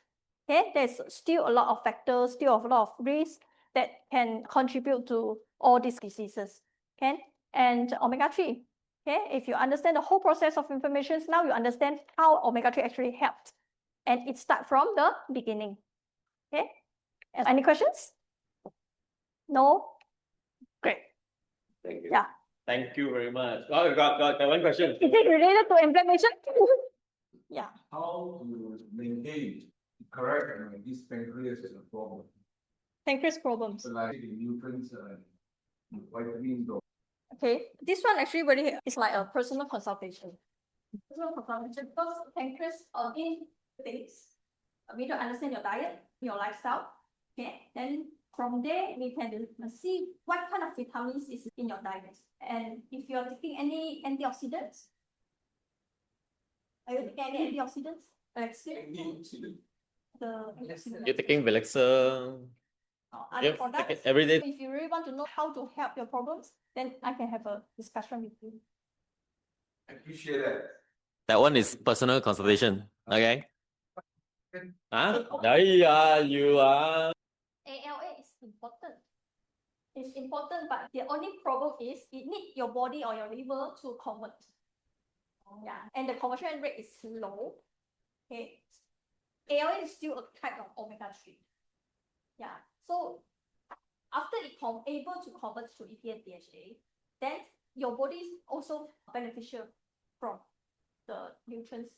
Okay, there's still a lot of factors, still a lot of risks that can contribute to all these diseases. Okay, and omega-3. Okay, if you understand the whole process of inflammations, now you understand how omega-3 actually helps. And it starts from the beginning. Okay, any questions? No? Great. Thank you. Yeah. Thank you very much. Oh, I got one question. Is it related to inflammation? Yeah. How to maintain correct this pancreas is a problem. Pancreas problems. So like the nutrients, vitamins or. Okay, this one actually really is like a personal consultation. Personal consultation because pancreas in things. We don't understand your diet, your lifestyle. Okay, then from there we can see what kind of vitamins is in your diet, and if you are taking any antioxidants. Are you taking any antioxidants? Antioxidant. You're taking Relaxer. Other Yep, products. take it every day. If you really want to know how to help your problems, then I can have a discussion with you. I appreciate that. That one is personal consultation. Okay. Huh? Yeah, you are. ALA is important. It's important, but the only problem is it needs your body or your liver to convert. Yeah, and the conversion rate is low. Okay, ALA is still a type of omega-3. Yeah, so after it able to convert to EPA DHA, then your body is also beneficial from the nutrients.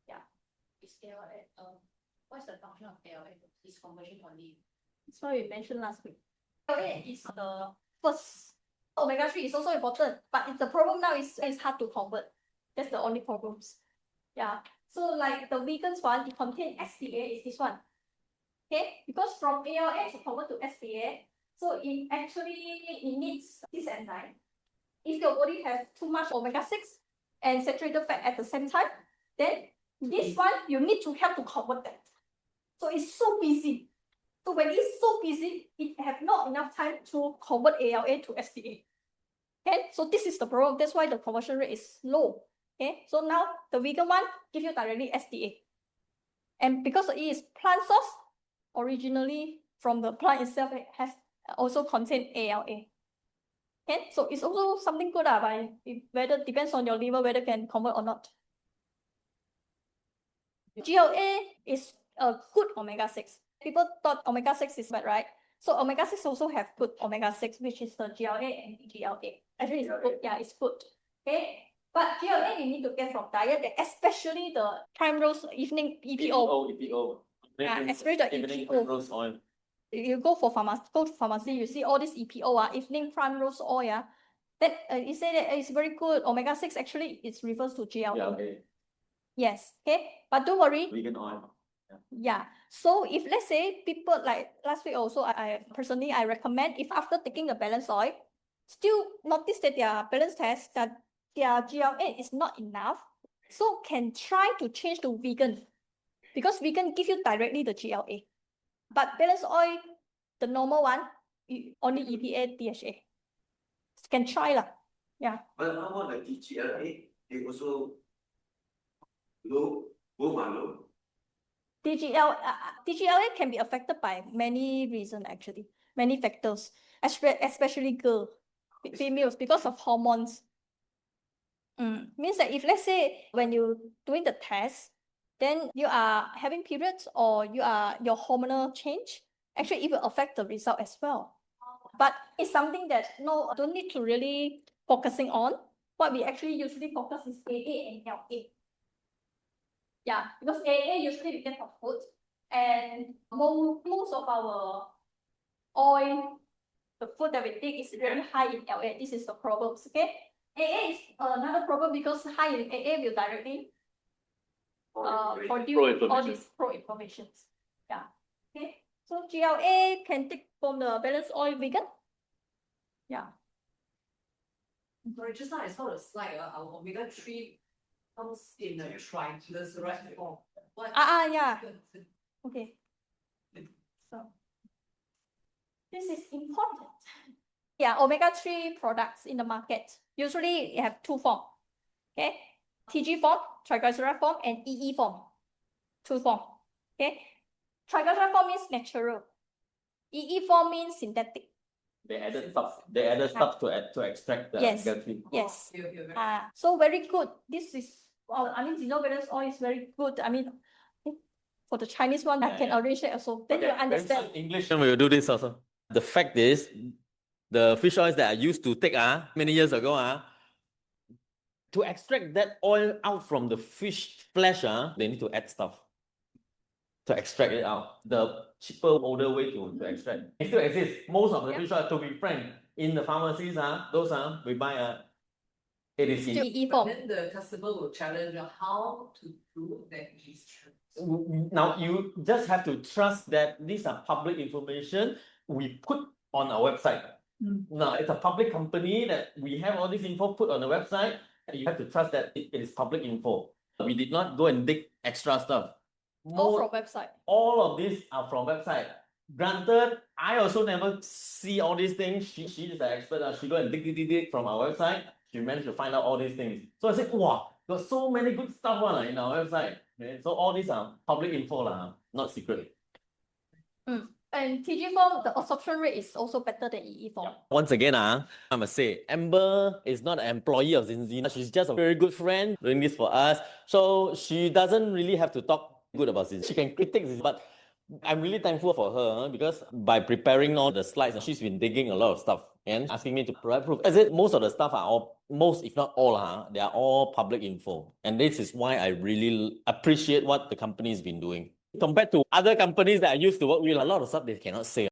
Yeah, Is ALA, what's the function of ALA? Is conversion only? that's what we mentioned last week. ALA is the first. Omega-3 is also important, but the problem now is it's hard to convert. That's the only problems. Yeah, so like the vegans one, it contains SPA, is this one. Okay, because from ALA to convert to SPA, so it needs this enzyme. If your body has too much omega-6 and saturated fat at the same time, then this one you need to help to convert that. So it's so busy. So when it's so busy, it have not enough time to convert ALA to SPA. Okay, so this is the problem. That's why the conversion rate is low. Okay, so now the vegan one give you directly SDA. And because it is plant source, originally from the plant itself, it has also contain ALA. Okay, so it's also something good, but whether depends on your liver whether can convert or not. GLA is a good omega-6. People thought omega-6 is bad, right? So omega-6 also have good omega-6, which is the GLA and GLA. Actually, it's good. Yeah, it's good. Okay, but GLA you need to get from diet, especially the primrose evening EPO. EPO. Yeah, especially the Evening EPO. rose oil. You go to pharmacy, you see all this EPO, evening primrose oil, that you say that it's very good. Omega-6 actually it refers to GLA. GLA. Yes, okay, but don't worry. Vegan oil. Yeah, so if let's say people like last week also, I personally I recommend if after taking the BalanceOil, still notice that their balance test that their GLA is not enough, so can try to change to vegan, because vegan give you directly the GLA, but BalanceOil, the normal one, only EPA DHA. Can try lah. Yeah. But how about the TGLA? They also low, both are low. TGLA can be affected by many reasons actually, many factors, especially females because of hormones. Means that if let's say when you doing the test, then you are having periods or your hormonal change, actually it will affect the result as well. But it's something that don't need to really focusing on. What we actually usually focus is AA and LA. Yeah, because AA usually we get from food, and most of our oil, the food that we take is very high in LA. This is the problem. Okay, AA is another problem because high in AA will directly produce all these pro-inflammations. Yeah. Okay. So GLA can take from the BalanceOil vegan. Yeah. Sorry, just now I saw the slide, our omega-3 comes in a triglyceride form. Yeah. Okay. So this is important. Yeah, omega-3 products in the market usually have two forms. Okay, TG form, triglyceride form, and EE form. Two form. Okay, triglyceride form means natural. EE form means synthetic. They added stuff. They added stuff to extract the Yes. omega-3. Yes. You're So very good. This is Zinzino BalanceOil is very good. I mean, for the Chinese one, I can arrange that also. Then you understand. English, we will do this also. The fact is, the fish oils that I used to take many years ago to extract that oil out from the fish flesh they need to add stuff to extract it out. The cheaper, older way to extract. It still exists. Most of the fish oil, to be frank, in the pharmacies, those we buy it is Still in. EE But form. then the customer will challenge you how to prove that he's true. Now you just have to trust that these are public information we put on our website. Now it's a public company that we have all this info put on the website. You have to trust that it is public info. We did not go and dig extra stuff. All from website. All of these are from website. Granted, I also never see all these things. She is the expert. She go and dig from our website. She managed to find out all these things. So I said, wow, got so many good stuff in our website. Okay? So all these are public info, not secret. And TG form, the absorption rate is also better than EE form. Once again, I must say, Amber is not an employee of Zinzino. She's just a very good friend doing this for us. So she doesn't really have to talk good about Zinzino. She can critique Zinzino, but I'm really thankful for her because by preparing all the slides, she's been digging a lot of stuff and asking me to provide proof. As it, most of the stuff are all, most if not all, they are all public info. And this is why I really appreciate what the company's been doing. Compared to other companies that I used to work with, a lot of stuff they cannot say.